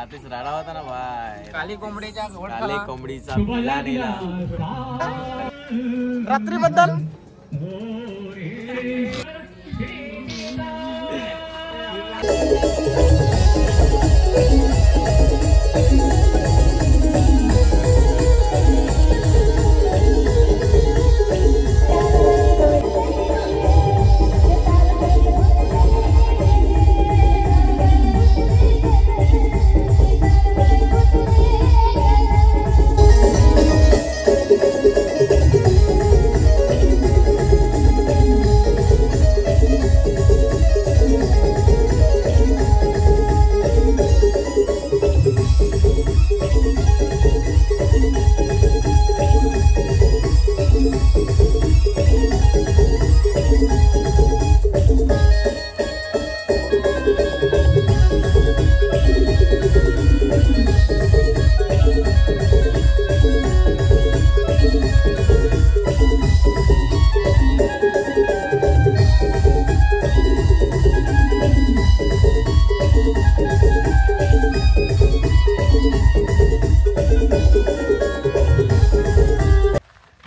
रात्रीच राडा होता ना बाय. काली कोंबडीचा काली कोंबडीचा पिल्ला नेला. रात्रीबद्दल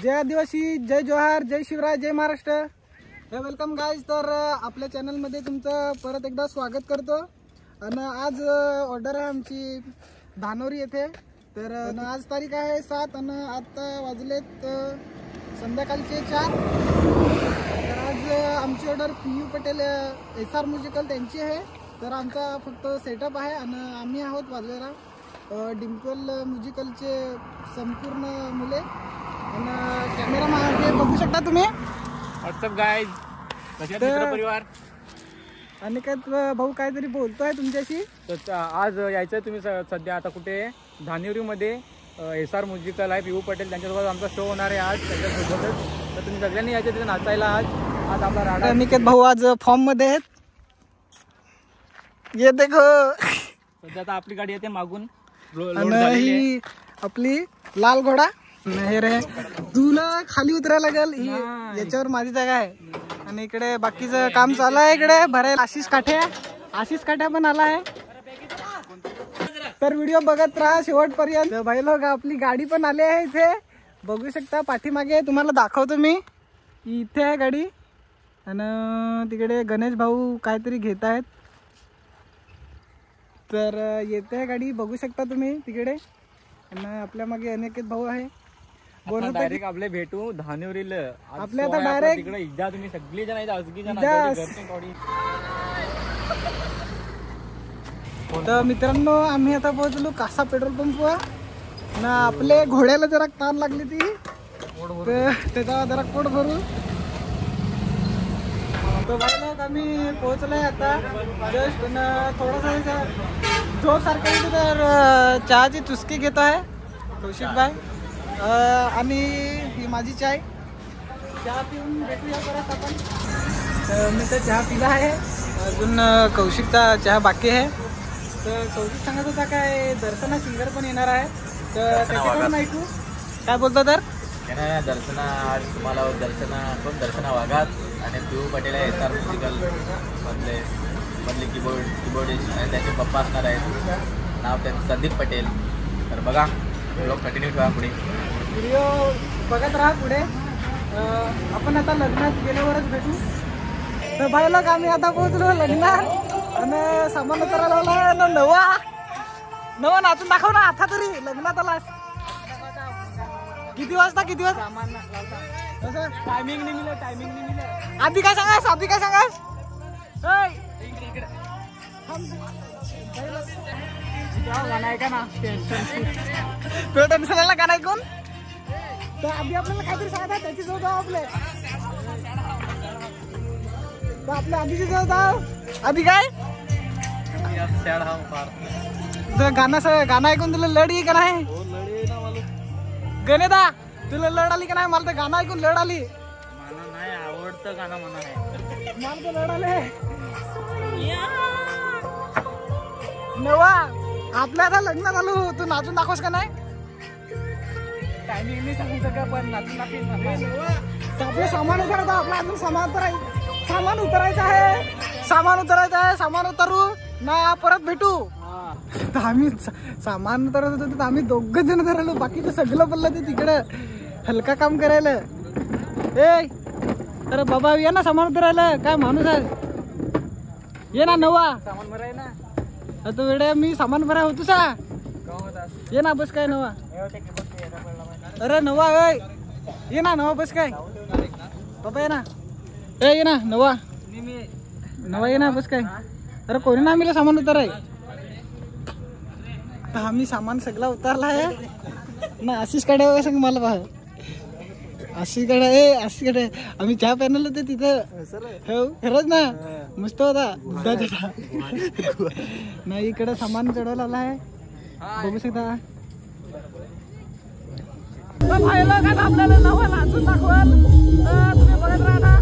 जय आदिवासी, जय जोहार, जय शिवराय, जय महाराष्ट्र. Welcome guys. तर आपल्या चॅनलमध्ये तुमचं परत एकदा स्वागत करतो. आणि आज ऑर्डर आहे आमची धानोरी येथे. तर आज तारीख आहे 7 आणि आता वाजलेत संध्याकाळचे 4. तर आज आमची order PU Patel SR musical त्यांची आहे. तर आमचा फक्त सेटअप आहे आणि आम्ही आहोत वाजवायला डिम्पल म्युझिकलचे संपूर्ण मुले. आणि कॅमेरा मागे बघू शकता तुम्ही. व्हॉट्सअप गाईज, कसे परिवार. आणि काय भाऊ काहीतरी बोलतोय तुमच्याशी. तर आज यायचं तुम्ही सध्या आता कुठे धानिवरीमध्ये SR म्युझिकल आहे PU पटेल त्यांच्यासोबत आमचा शो होणार आहे आज त्याच्यासोबतच. तर तुम्ही सगळ्यांनी यायचं तिथे नाचायला. आज आपला राडा. अनिकेत भाऊ आज फॉर्म मध्ये आहेत. ये देखो सध्या आता आपली गाडी येते मागून. ही आपली लाल घोडा नाही रे, तुला खाली उतरायला लागेल. ही याच्यावर माझी जागा आहे. आणि इकडे बाकीचं काम चालू आहे. इकडे भरायला आशिष काठ्या पण आला आहे. तर व्हिडिओ बघत राहा शेवटपर्यंत. भाई लोक आपली गाडी पण आली आहे इथे बघू शकता. पाठीमागे तुम्हाला दाखवतो मी. इथे आहे गाडी. आणि तिकडे गणेश भाऊ काहीतरी घेत आहेत. तर येते गाडी बघू शकता तुम्ही तिकडे. आणि आपल्या मागे अनिकेत भाऊ आहे. डायरेक्ट आपले भेटू धानिवरीला. आपल्या आता डायरेक्ट तिकडे एकदा तुम्ही सगळी जण तर मित्रांनो आम्ही आता पोहोचलो कासा पेट्रोल पंपवर. ना आपले घोड्याला जरा ताण लागली ती. त्याचा जरा पोट भरू. तो बघा आम्ही पोहोचलोय आता जस्ट. थोडासा जोर सारखं तर चहाची चुस्की घेतो आहे कौशिक भाई. आणि ही माझी चाय. चहा पिऊन भेटूया परत आपण. मी तर चहा पिला आहे. अजून कौशिकचा चहा बाकी आहे. तर कौशिक सांगत होता काय दर्शना सिंगर पण येणार आहे. तर त्याच्याकडून ऐकू काय बोलतो. तर दर्शना आज तुम्हाला दर्शना वाघात आणि PU पटेल SR म्युझिकल मधले कीबोर्डिस्ट आणि त्याचे पप्पा असणार आहेत. नाव त्यांचं संदीप पटेल. तर बघा ब्लॉग कंटिन्यू ठेवा. पुढे व्हिडिओ बघत राहा. पुढे आपण आता लग्नात गेल्यावरच भेटू. तर भाई लोक आम्ही आता पोहोचलो लग्नात. आणि सामान उतरायला नवा नाचून दाखव ना आता तरी. लग्नात आलास किती वाजता कसं टायमिंग नाही मिळत. आधी काय सांगास. गाणं ऐका ना. टेन्शनला गाणं ऐकून. तर आधी आपल्याला काहीतरी सांगत त्याची जवळ जाऊ. आपल्या आधीची जवळ जाऊ. आधी काय गाणं ऐकून तुला लढ येई का नाही. गणेदा तुला लढ आली का नाही. मला तर गाणं ऐकून लढ आली. मला नाही आवडतं गाणं म्हणा आहे. मला तर लढ आले. नवा आपल्या आता लग्नात आलो. तू नाचून दाखवस का नाही. टायमिंग नाही सांगू शकत पण नाचून आपलं सामान उतरायचं. आपलं अजून सामान उतरायचं आहे. सामान उतरू ना परत भेटू. तर आम्ही सामान तरत होतो तर आम्ही 2 जण धरलो, बाकीचं सगळं पडलं ते तिकडं हलका काम करायला. ए अरे बाबा ये ना सामान उतरायला, काय माणूस आहे, ये ना नवा सामान भराय ना. आता वेळा मी सामान भराय होतो सा, ये ना बस काय नवा. अरे नवा ये ना नवा बस काय बाबा, ये ना ये ना नवा नवा ये ना बस काय. अरे कोणी ना आम्ही सामान उताराय, तर आम्ही सामान सगळा उतारला आहे ना. आशिष कडे सांग मला पहा, आशिष कडे आम्ही चहा प्यानल होते तिथं. हो खरंच ना, मस्त होता दुधाचा नाही. इकडे सामान चढवलं आला आहे, बघू शकता. आपल्याला नवा नाचून दाखवाल, तुम्ही बघत राहा.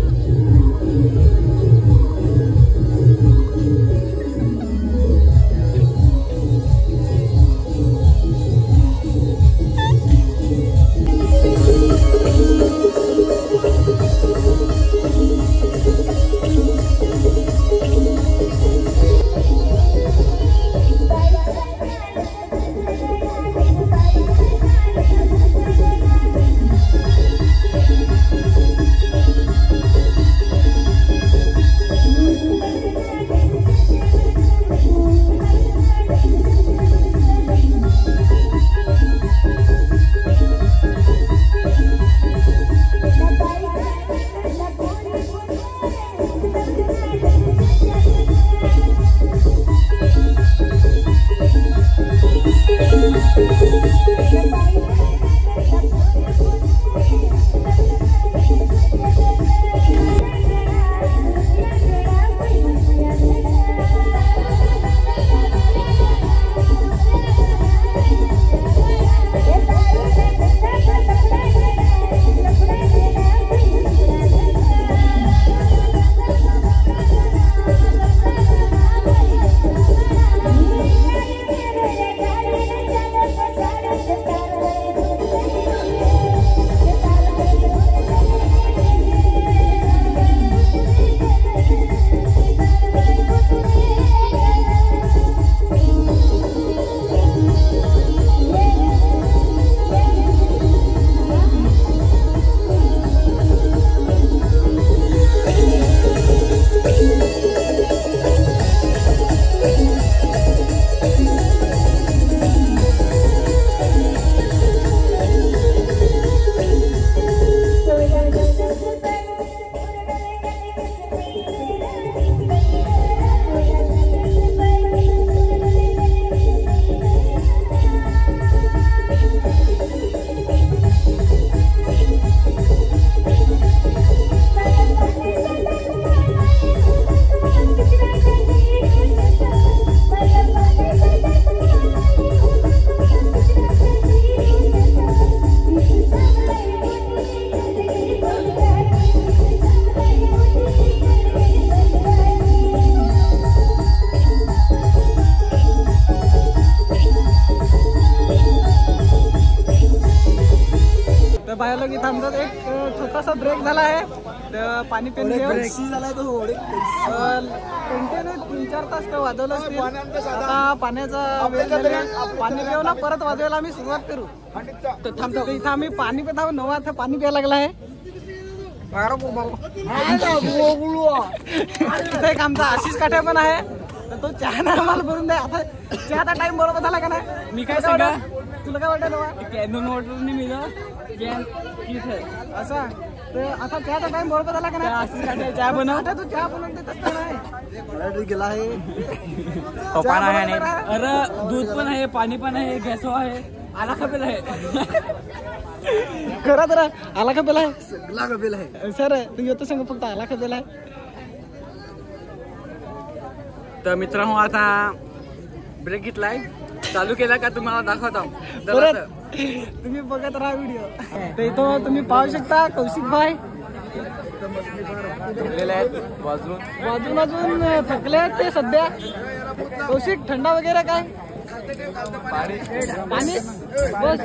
बाहेर इथं आमचा एक छोटासा ब्रेक झाला आहे, तर पाणी पिऊन झाला तो कंटिन्यू 3-4 तास तर वाजवलं असतील. आता पाण्याचा वेळ झाला, पाणी पिऊन परत वाजवायला आम्ही सुरुवात करू. तर थांबतो इथं आम्ही पाणी पित आहोत. नवा पाणी प्यायला लागला आहे. इथं एक आमचा आशिष काठे पण आहे, तर तो चहा ना आम्हाला भरून द्या. आता चहाचा टाइम बरोबर झाला का नाही? मी काय सांगा, तुला काय वाटतं नवा? कॅनन वॉटरने मिळलं असा. तर आता चहाचा टाइम बरोबर झाला का नाही? चहा बनव. आता तू चहा बनवून देत असता नाही गेला आहे. अरे दूध पण आहे, पाणी पण आहे, गॅस आहे, आला खपेल आहे. खरं तर आला खपेल आहे, सगळा खपेल आहे सर. तू येतो सांग फक्त आला खपेल आहे. तर मित्रांनो आता ब्रेक घेतलाय, चालू केला का तुम्हाला दाखवतो. तुम्ही बघत राहा व्हिडिओ. तर इथं तुम्ही पाहू शकता कौशिक भाई वाजून वाजून थकले आहेत ते सध्या. कौशिक थंडा वगैरे काय? पाणी बस.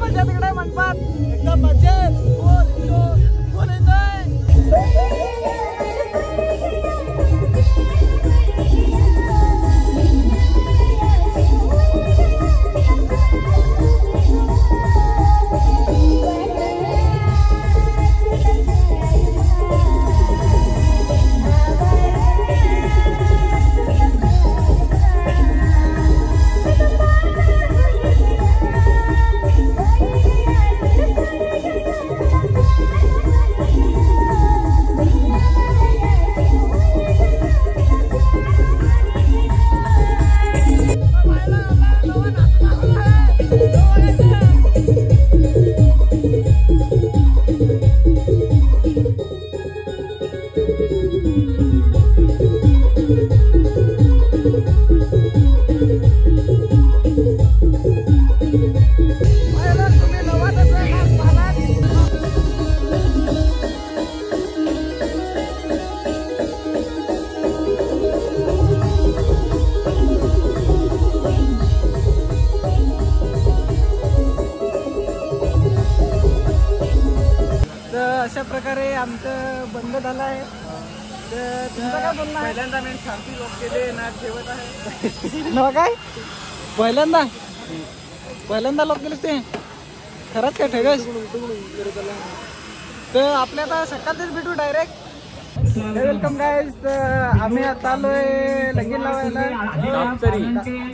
मजा तिकडे मंडपात एकदम मजेत. कोण येतोय? अशा प्रकारे आमचं बंद झालं आहे. तर तुमचं काय बोलणं आहे? पहिल्यांदा मी शांती लोक केले ना ठेवत आहे. नवा काय पहिल्यांदा लोक गेले ते खरंच काय ठेवस. तर आपल्या आता सकाळचेच भेटू डायरेक्ट. Welcome guys. आम्ही आता आलोय लगीन लावायला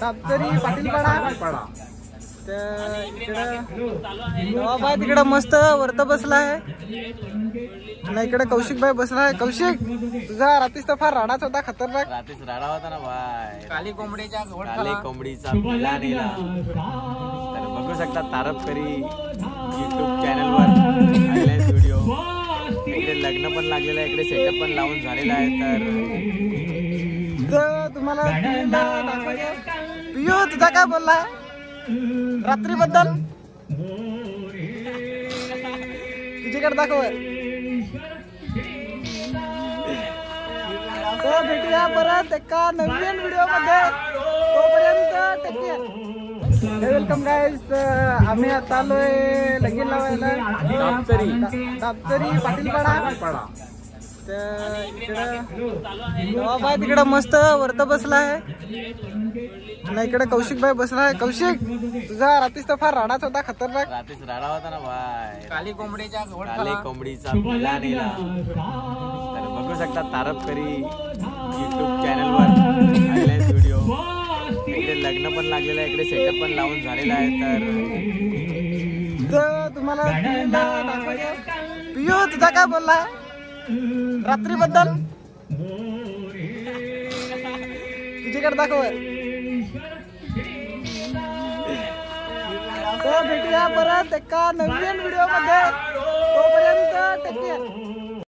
दापचरी पाटीलपाडा. तर इकडं नवाबाई तिकडं मस्त वरत बसला आहे आणि इकडे कौशिक भाई बसला आहे. कौशिक तुझा रात्रीच तर फार राडाच होता, खतरनाक. रात्रीच राडा होता ना बाय. काली कोंबडीचा कोंबडीचा पिल्ला नेला. तर बघू शकता तारपकरी YouTube चॅनलवर आलेला व्हिडिओ. इकडे लग्न पण लागलेलं आहे, इकडे सेटअप पण लावून झालेला आहे. तर तुम्हाला पियो तुझा काय बोलला रात्री बद्दल तुझ्याकडे दाखव. तर भेटूया परत एका नवीन व्हिडिओ मध्ये. तोपर्यंत टेक केअर. Welcome guys. आम्ही आता आलोय लगीन लावायला दापचरी पाटीलपाडा. तर इकडं नवाबाई तिकडं मस्त वरत बसला आहे आणि इकडे कौशिक भाई बसला आहे. कौशिक तुझा रात्रीच तर फार राडाच होता, खतरनाक. रात्रीच राडा होता ना बाय. काली कोंबडीचा कोंबडीचा पिल्ला नेला. तर बघू शकता तारपकरी YouTube चॅनलवर आलेला व्हिडिओ. इकडे लग्न पण लागलेलं आहे, इकडे सेटअप पण लावून झालेला आहे. तर तुम्हाला पियो तुझा काय बोलला रात्री बद्दल तुझ्याकडे दाखव. तर भेटूया परत एका नवीन व्हिडिओ मध्ये.